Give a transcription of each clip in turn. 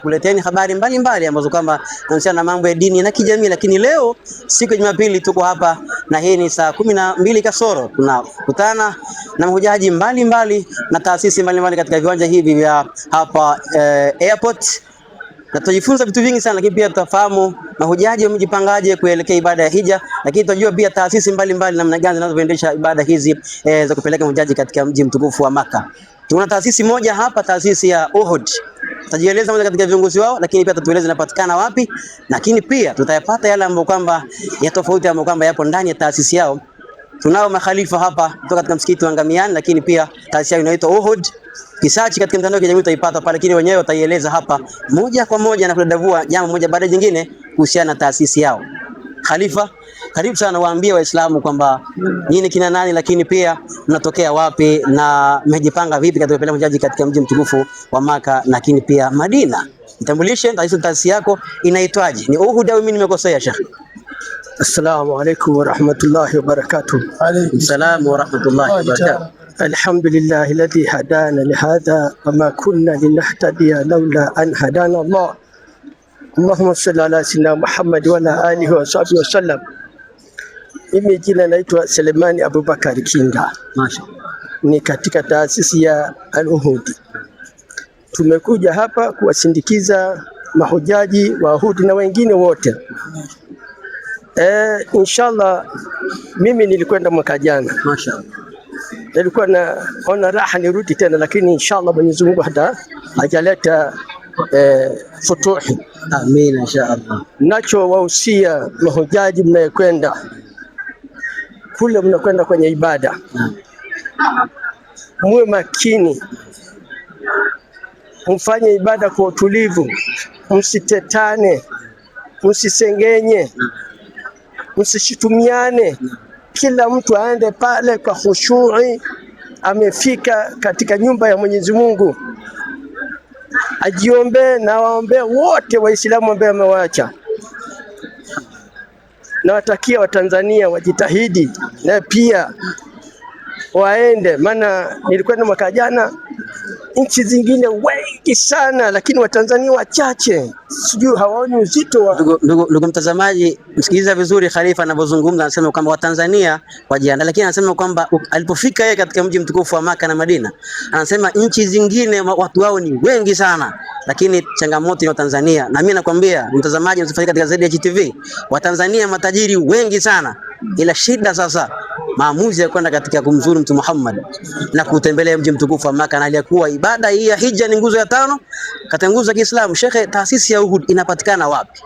Kuleteni habari mbalimbali ambazo kwamba zinahusiana na mambo ya dini na kijamii. Lakini leo siku ya Jumapili tuko hapa na hii ni saa 12 kasoro, tunakutana na mahujaji mbalimbali na taasisi mbalimbali katika viwanja hivi vya hapa airport, na tutajifunza vitu vingi sana, lakini pia tutafahamu mahujaji wamejipangaje kuelekea ibada ya hija, lakini tutajua pia taasisi mbalimbali namna gani zinazoendesha ibada hizi za kupeleka mahujaji katika mji mtukufu wa Maka. Tuna taasisi moja hapa, taasisi ya Uhud. Tutajieleza moja katika viongozi wao, lakini pia tutatueleza inapatikana wapi, lakini pia tutayapata yale ambayo kwamba ya tofauti ambayo kwamba yapo ndani ya taasisi yao. Tunao makhalifa hapa kutoka katika msikiti wa Ngamiani, lakini pia taasisi yao inaitwa Uhud. Kisachi katika mtandao wa kijamii utaipata pale, lakini wenyewe wataieleza hapa moja kwa moja na kudadavua jambo moja baada jingine kuhusiana na taasisi yao. Khalifa, karibu sana, waambie Waislamu kwamba nyinyi kina nani, lakini pia mnatokea wapi na mmejipanga vipi katika kupeleka mahujaji katika mji mtukufu wa Maka lakini pia Madina. Mtambulishe taasisi yako inaitwaje? Ni Uhud au mimi nimekosea Sheikh? Assalamu alaykum wa rahmatullahi wa barakatuh. Alaykum salaam wa rahmatullahi wa barakatuh. Alhamdulillah alladhi hadana lihadha wa ma kunna linahtadiya lawla an hadana Allah. Allahumma salli ala sayyidina Muhammad wa ala alihi wa sahbihi wasallam. Mimi jina naitwa Selemani Abubakar Kinga. Mashaallah. Ni katika taasisi ya Al-Uhud. Tumekuja hapa kuwasindikiza mahujaji wa Uhud na wengine wote. Inshallah mimi nilikwenda mwaka jana. Mashaallah. Nilikuwa naona raha nirudi tena, lakini inshallah Mwenyezi Mungu hajaleta futuhi. Amin inshallah. Nacho wahusia mahujaji mnayekwenda kule, mnakwenda kwenye ibada, muwe makini, mfanye ibada kwa utulivu, msitetane, msisengenye, msishitumiane. Kila mtu aende pale kwa khushui, amefika katika nyumba ya Mwenyezi Mungu, ajiombe na waombe wote Waislamu ambao wamewaacha. Na watakia Watanzania wajitahidi na pia waende, maana nilikwenda mwaka jana, nchi zingine wengi sana, lakini Watanzania wachache, sijui hawaoni uzito wa... Ndugu mtazamaji, msikiliza vizuri Khalifa anapozungumza. Anasema kwamba Watanzania wajiandaa, lakini anasema kwamba alipofika yeye katika mji mtukufu wa Maka na Madina, anasema nchi zingine watu wao ni wengi sana, lakini changamoto ni Watanzania. Na mimi nakwambia mtazamaji, msifanye katika ZH TV, Watanzania matajiri wengi sana, ila shida sasa maamuzi ya kwenda katika kumzuru Mtume Muhammad na kutembelea mji mtukufu wa Maka, na aliyekuwa ibada hii ya hija ni nguzo ya 5 katika nguzo za Kiislamu. Sheikh, taasisi ya Uhud inapatikana wapi?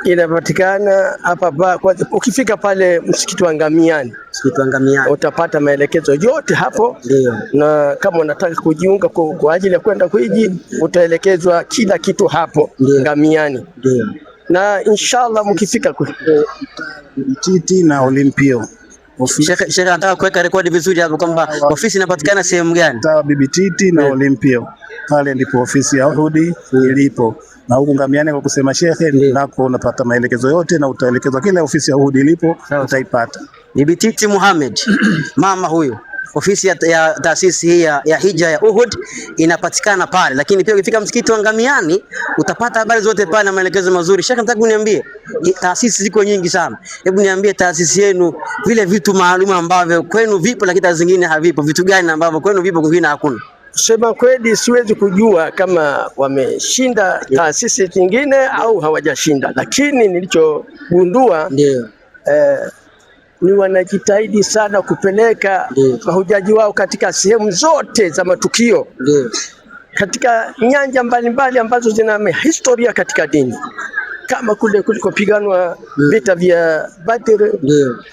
Inapatikana hapa ukifika pale msikiti wa Ngamiani. Msikiti wa Ngamiani utapata maelekezo yote hapo. Ndio. Na kama unataka kujiunga kwa ajili ya kwenda kuiji, utaelekezwa kila kitu hapo. Ndiyo. Ngamiani. Ndio. Na inshallah mkifika kule Titi na Olimpio. Sheikh anataka kuweka rekodi vizuri hapo kwamba ofisi inapatikana sehemu gani? Tawa Bibi Titi na Olimpio. Pale ndipo ofisi ya Uhud ilipo. Na huko Ngamiani kwa kusema Sheikh, nako unapata maelekezo yote na utaelekezwa kila ofisi ya Uhud ilipo, utaipata. Bibi Titi Muhammad, mama huyo. Ofisi ya taasisi hii ya hija ya Uhud inapatikana pale, lakini pia ukifika msikiti wa Ngamiani utapata habari zote pale na maelekezo mazuri. Sheikh, nataka uniambie, taasisi ziko nyingi sana, hebu niambie taasisi yenu vile vitu maalum ambavyo kwenu vipo lakini zingine havipo. Vitu gani ambavyo kwenu vipo kwingine hakuna? Sema kweli siwezi kujua kama wameshinda taasisi zingine au hawajashinda, lakini nilichogundua ndio ni wanajitahidi sana kupeleka mahujaji wao katika sehemu zote za matukio. Ndio. Katika nyanja mbalimbali ambazo zina historia katika dini, kama kule kulikopiganwa vita vya Badr, ndio,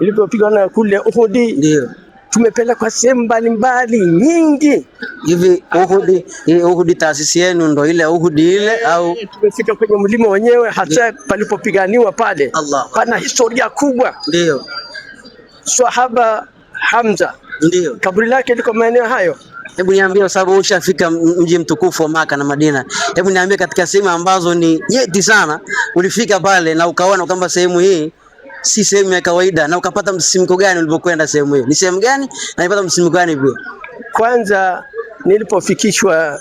ilipopigana kule Uhud, ndio, tumepeleka sehemu mbalimbali nyingi. Hivi Uhud taasisi yenu ndo ile Uhud ile au tumefika kwenye mlima wenyewe hasa palipopiganiwa pale? Pana historia kubwa. Ndio. Sahaba Hamza, ndio, kaburi lake liko maeneo hayo. Hebu niambie, kwa sababu ushafika mji mtukufu wa Maka na Madina, hebu niambie katika sehemu ambazo ni nyeti sana ulifika pale na ukaona kwamba sehemu hii si sehemu ya kawaida, na ukapata msisimko gani ulipokwenda sehemu hiyo? Ni sehemu gani na ulipata msisimko gani pia? Kwanza nilipofikishwa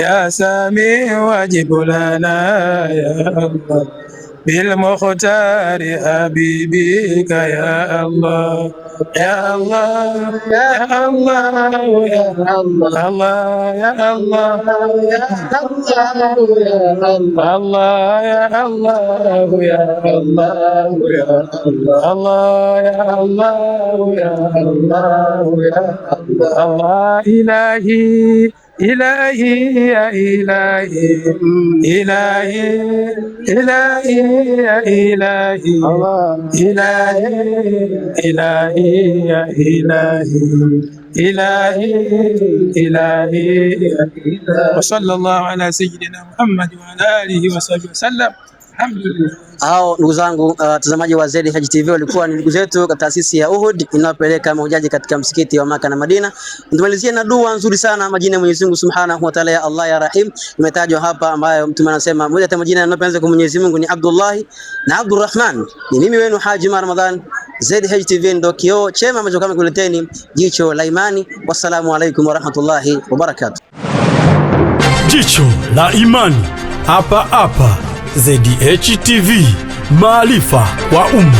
يا سميع واجب لنا يا الله بالمختار حبيبك يا الله يا الله يا الله يا الله يا الله يا الله يا الله يا الله يا الله يا الله يا الله يا الله إلهي إلهي يا إلهي إلهي إلهي يا إلهي إلهي إلهي يا إلهي إلهي إلهي وصلى الله على سيدنا محمد وعلى آله وصحبه وسلم. Alhamdulillah. Hao ndugu zangu watazamaji wa ZH TV walikuwa ni ndugu zetu katika taasisi ya Uhud inayopeleka mahujaji katika msikiti wa Maka na Madina. Tumalizie na dua nzuri sana, majina ya Mwenyezi Mungu Subhanahu wa Ta'ala, ya Allah ya Rahim imetajwa hapa, ambayo mtume anasema moja ya majina yanayopendeza kwa Mwenyezi Mungu ni Abdullah na Abdurrahman. Ni mimi wenu Haji Umar Ramadhan, ZH TV ndo kioo chema ambacho kama kuleteni jicho la imani. Wassalamu alaikum wa rahmatullahi wa barakatuh. Jicho la imani hapa ZH TV, maarifa kwa umma.